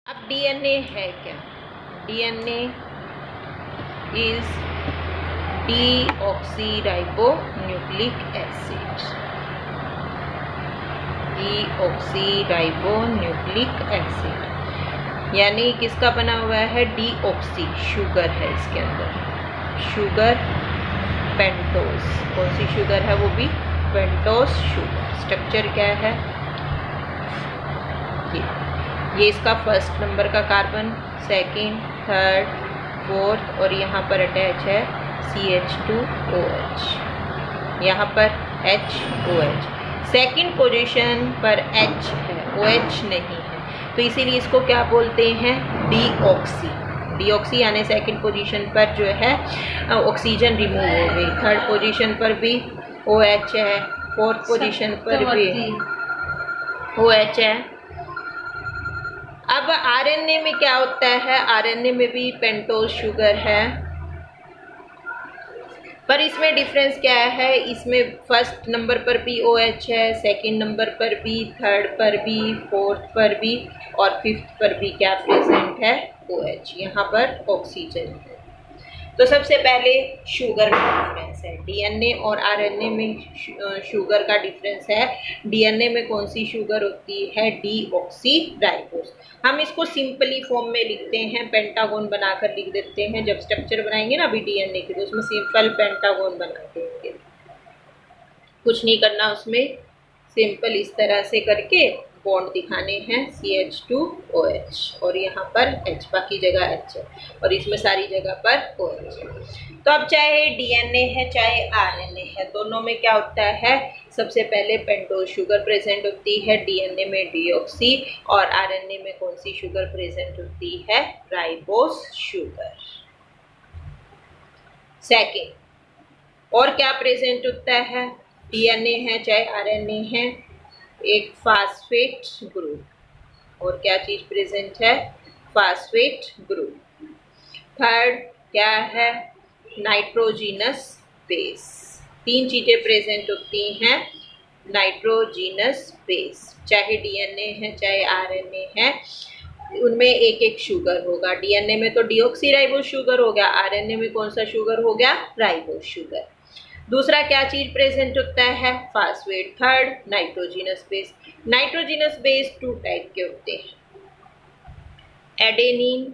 अब डीएनए है क्या? DNA is deoxyribonucleic acid. Deoxyribonucleic acid यानी किसका बना हुआ है? डीऑक्सी, शुगर है इसके अंदर, शुगर पेंटोस। कौन सी शुगर है? वो भी पेंटोस शुगर। स्ट्रक्चर क्या है? ये इसका फर्स्ट नंबर का कार्बन, सेकंड, थर्ड, फोर्थ, और यहाँ पर अटैच है CH2OH, यहाँ पर HOH। सेकंड पोजीशन पर H है, OH नहीं है, तो इसीलिए इसको क्या बोलते हैं? डीऑक्सी। डीऑक्सी यानी सेकंड पोजीशन पर जो है ऑक्सीजन रिमूव हो गई, थर्ड पोजीशन पर भी OH है, फोर्थ पोजीशन पर भी OH है। अब आरएनए में क्या होता है? आरएनए में भी पेंटोस शुगर है, पर इसमें डिफरेंस क्या है? इसमें फर्स्ट नंबर पर भी OH है, सेकंड नंबर पर भी, थर्ड पर भी, फोर्थ पर भी और फिफ्थ पर भी क्या प्रेजेंट है? OH। यहाँ पर ऑक्सीजन है। तो सबसे पहले शुगर का डिफरेंस है। डीएनए और आरएनए में शुगर का डिफरेंस है। डीएनए में कौन सी शुगर होती है? डीऑक्सीराइबोस। हम इसको सिंपली फॉर्म में लिखते हैं, पेंटागोन बनाकर लिख देते हैं। जब स्ट्रक्चर बनाएंगे ना अभी डीएनए के, तो उसमें सिंपल पेंटागोन बना देंगे, कुछ नहीं करना उसमें, सिंपल इस तरह से करके बॉन्ड दिखाने हैं CH2OH और यहाँ पर H, बाकी जगह H है और इसमें सारी जगह पर OH है। तो अब चाहे डीएनए है चाहे आरएनए है, दोनों में क्या होता है? सबसे पहले पेंटोस शुगर प्रेजेंट होती है। डीएनए में डीऑक्सी और आरएनए में कौन सी शुगर प्रेजेंट होती है? Ribose sugar. सेकेंड, और क्या प्रेजेंट होता है? डीएनए है चाहे आरएनए है, एक फास्फेट ग्रुप, और क्या चीज प्रेजेंट है? Phosphate group. थर्ड क्या है? Nitrogenous base. तीन चीजें प्रेजेंट होती हैं नाइट्रोजिनस बेस। चाहे डीएनए है चाहे आरएनए है, उनमें एक एक शुगर होगा। डीएनए में तो डीऑक्सीराइबोस शुगर हो गया, आरएनए में कौन सा शुगर हो गया? Ribose sugar. दूसरा क्या चीज प्रेजेंट होता है? Phosphate. Third nitrogenous base. Nitrogenous base two type के होते हैं, adenine,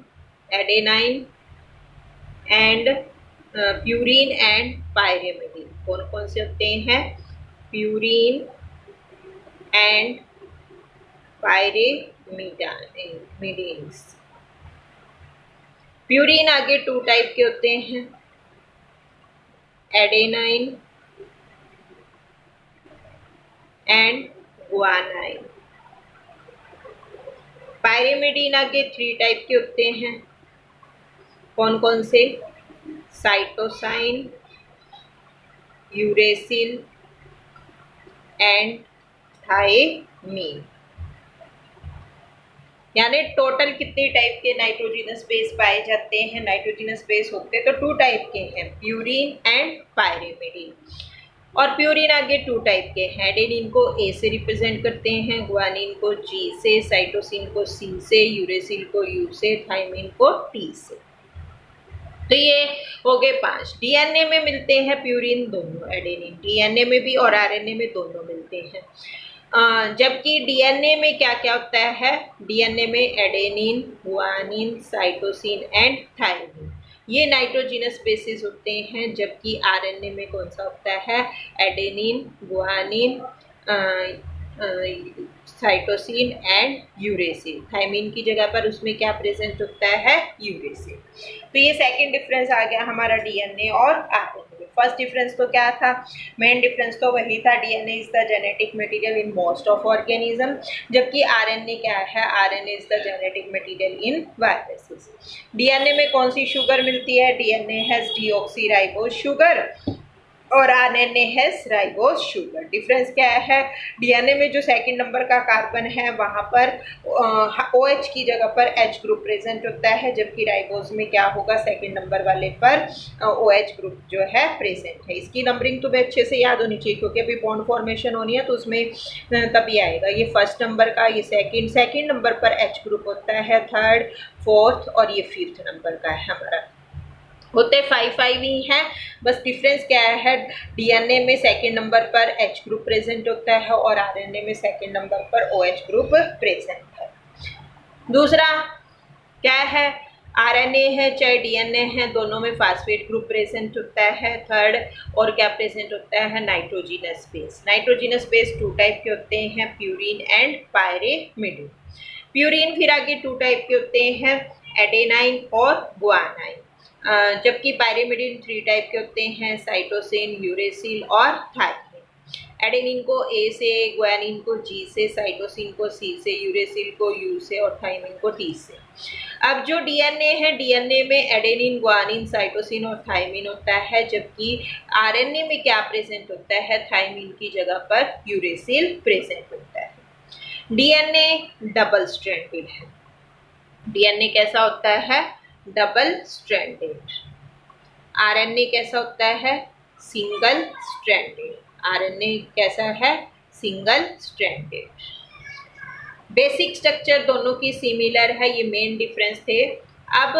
adenine and purine and pyrimidine. कौन कौन से होते हैं? Purine and pyrimidines. प्यूरिन आगे टू टाइप के होते हैं, एडेनाइन एंड गुआनाइन। पायरिमिडीन आगे थ्री टाइप के होते हैं, कौन कौन से? Cytosine, uracil and thymine. यानी टोटल कितने टाइप के नाइट्रोजिनस बेस पाए जाते हैं? नाइट्रोजिनस बेस होते तो टू टाइप के हैं, प्यूरिन एंड पायरिमिडीन। और प्यूरिन आगे टू टाइप के हैं, एडेनिन को A से रिप्रेजेंट करते हैं, गुआनिन को G से, साइटोसिन को C से, यूरेसिल को U से, थायमीन को T से। तो ये हो गए 5। डीएनए में मिलते हैं प्यूरिन दोनों, एडेनिन डीएनए में भी और आरएनए में दोनों मिलते हैं। जबकि डीएनए में क्या क्या होता है? डीएनए में adenine, guanine, cytosine and thymine, ये नाइट्रोजिनस बेसिस होते हैं। जबकि आरएनए में कौन सा होता है? Adenine, guanine, cytosine and uracil. Thymine की जगह पर उसमें क्या प्रेजेंट होता है? यूरेसिल। तो ये सेकंड डिफरेंस आ गया हमारा डीएनए और आरएनए में। फर्स्ट डिफरेंस तो क्या था? मेन डिफरेंस तो वही था, DNA is the genetic material in most of organism, जबकि आरएनए क्या है? RNA is the genetic material in viruses. DNA में कौन सी शुगर मिलती है? डीएनए हैज डीऑक्सीराइबोस शुगर और RNA has ribose sugar. Difference क्या है? डीएनए में जो सेकंड नंबर का कार्बन है वहाँ पर OH की जगह पर H ग्रुप प्रेजेंट होता है, जबकि राइबोज में क्या होगा? सेकंड नंबर वाले पर OH ग्रुप जो है प्रेजेंट है। इसकी नंबरिंग तुम्हें अच्छे से याद होनी चाहिए, क्योंकि अभी बॉन्ड फॉर्मेशन होनी है तो उसमें तभी आएगा। ये फर्स्ट नंबर का, ये सेकंड नंबर पर H ग्रुप होता है, थर्ड, फोर्थ और ये फिफ्थ नंबर का है हमारा। होते 5 ही हैं, बस डिफरेंस क्या है? डीएनए में सेकंड नंबर पर H ग्रुप प्रेजेंट होता है और आरएनए में सेकंड नंबर पर OH ग्रुप प्रेजेंट है। दूसरा क्या है? आरएनए है चाहे डीएनए है, दोनों में फास्फेट ग्रुप प्रेजेंट होता है। थर्ड, और क्या प्रेजेंट होता है? Nitrogenous base. Nitrogenous base 2 type के होते हैं, प्यूरिन एंड पायरेमिडिन। प्यूरिन फिर आगे 2 टाइप के होते हैं, एडेनाइन और गुआनाइन। जबकि पायरेमिडिन 3 टाइप के होते हैं, साइटोसिन, यूरेसिल और थायमिन। एडेनिन को ए से, गुआनिन को जी से, साइटोसिन को सी से, यूरेसिल को यू से और थायमिन को टी से। अब जो डीएनए है, डीएनए में एडेनिन, गुआनिन, साइटोसिन और थायमिन होता है, जबकि आरएनए में क्या प्रेजेंट होता है? थायमिन की जगह पर यूरेसिल प्रेजेंट होता है। डीएनए डबल स्ट्रैंडेड है। डीएनए कैसा होता है? Double stranded. आरएनए कैसा होता है? Single stranded. आरएनए कैसा है? Single stranded. बेसिक स्ट्रक्चर दोनों की सिमिलर है, ये मेन डिफरेंस थे। अब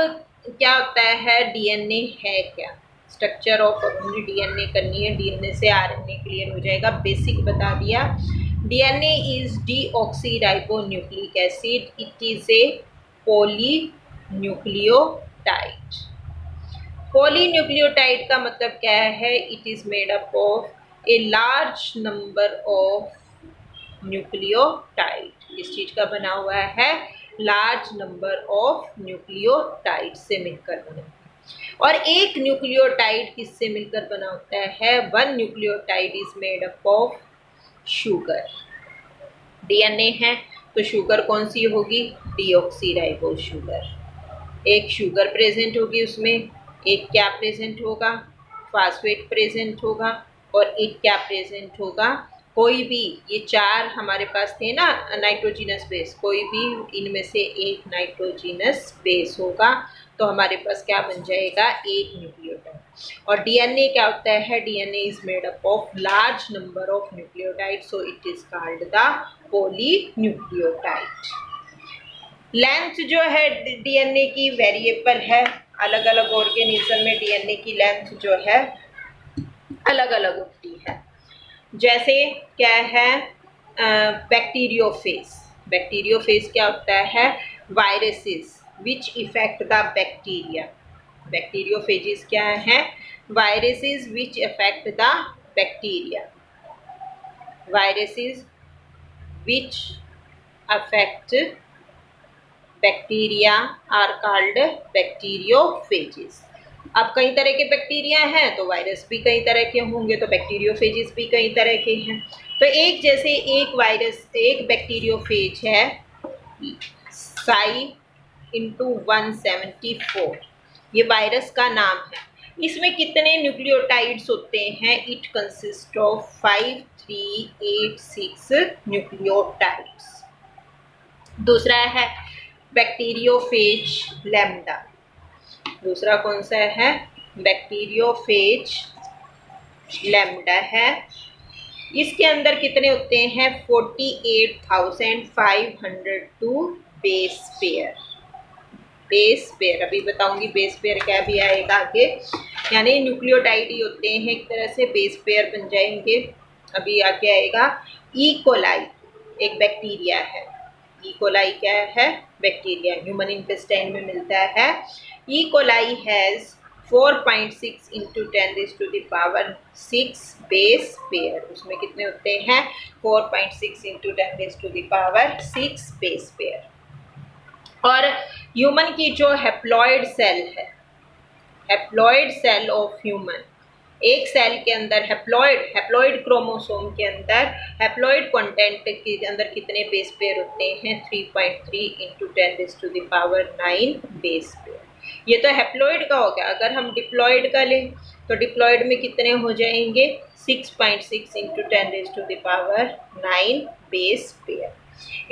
क्या होता है? डीएनए है क्या? स्ट्रक्चर ऑफ अपनी डीएनए करनी है, डीएनए से आरएनए क्लियर हो जाएगा। बेसिक बता दिया। DNA is deoxyribonucleic acid, it is a polynucleotide. Polynucleotide का मतलब क्या है? It is made up of a large number of nucleotide. इस चीज का बना हुआ है, लार्ज नंबर ऑफ न्यूक्लियोटाइड से मिलकर बना। और एक न्यूक्लियोटाइड किससे मिलकर बना होता है? One nucleotide is made up of sugar. DNA है तो शुगर कौन सी होगी? Deoxyribose sugar. एक शुगर प्रेजेंट होगी उसमें, एक क्या प्रेजेंट होगा? फास्फेट प्रेजेंट होगा, और एक क्या प्रेजेंट होगा? कोई भी, ये 4 हमारे पास थे ना नाइट्रोजिनस बेस, कोई भी इनमें से एक नाइट्रोजिनस बेस होगा तो हमारे पास क्या बन जाएगा? एक न्यूक्लियोटाइड। और डीएनए क्या होता है? DNA is made up of large number of nucleotide, so it is called the polynucleotide. Length जो है डीएनए की वेरिएबल है। अलग अलग ऑर्गेनिज्म में डीएनए की लेंथ जो है अलग अलग होती है। जैसे क्या है? बैक्टीरियोफेज। बैक्टीरियोफेज क्या होता है? Viruses which effect the bacteria. Bacteriophages क्या है? Viruses which effect the bacteria. Viruses which affect bacteria are called bacteriophages. अब कई तरह के बैक्टीरिया हैं तो वायरस भी कई तरह के होंगे, तो बैक्टीरियोफेजेस भी कई तरह के हैं। तो एक जैसे एक वायरस, एक बैक्टीरियोफेज है Cy/174, ये वायरस का नाम है। इसमें कितने न्यूक्लियोटाइड्स होते हैं? It consist of 5386 nucleotides. दूसरा है बैक्टीरियोफेज लैम्डा। दूसरा कौन सा है? बैक्टीरियोफेज लैम्डा है। इसके अंदर कितने होते हैं? 48,502 बेस पेयर। बेस पेयर अभी बताऊंगी, बेस पेयर क्या भी आएगा आगे। यानी न्यूक्लियोटाइड ही होते हैं एक तरह से, बेस पेयर बन जाएंगे। अभी आगे आएगा ई कोलाई, एक बैक्टीरिया है। ई कोलाई क्या है? बैक्टीरिया, ह्यूमन इंटेस्टाइन में मिलता है। E coli has 4.6 into 10⁻⁶ base pair. उसमें कितने होते हैं? 4.6 इंटू 10⁻⁶ बेस पेयर। और ह्यूमन की जो हैप्लॉइड सेल है, हैप्लॉइड सेल ऑफ ह्यूमन, एक सेल के अंदर हैप्लॉइड क्रोमोसोम के अंदर हैप्लॉइड कंटेंट के अंदर कितने बेस पेयर होते हैं? 3.3 इंटू 10⁹ बेस पेयर। ये तो हैप्लॉइड का हो गया। अगर हम डिप्लॉइड का लें तो डिप्लॉयड में कितने हो जाएंगे 6.6 इंटू 10⁻⁹ बेस पेयर।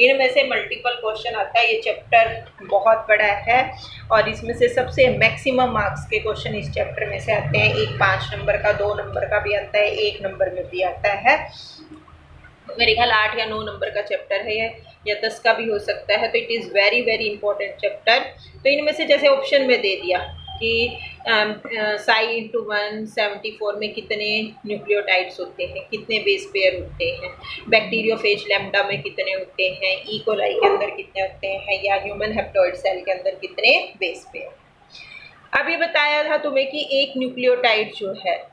इनमें से मल्टीपल क्वेश्चन आता है। ये चैप्टर बहुत बड़ा है और इसमें से सबसे मैक्सिमम मार्क्स के क्वेश्चन इस चैप्टर में से आते हैं। एक 5 नंबर का, 2 नंबर का भी आता है, 1 नंबर में भी आता है। मेरे ख्याल 8 या 9 नंबर का चैप्टर है या 10 का भी हो सकता है। तो it is very very important chapter. तो इनमें से जैसे ऑप्शन में दे दिया कि Psi×174 में कितने न्यूक्लियोटाइड्स होते हैं, कितने बेस पेयर होते हैं, बैक्टीरियोफेज लैम्डा में कितने होते हैं, ई कोलाई के अंदर कितने होते हैं, या ह्यूमन हेप्टॉइड सेल के अंदर कितने बेस पेयर। अभी बताया था तुम्हें कि एक न्यूक्लियोटाइड जो है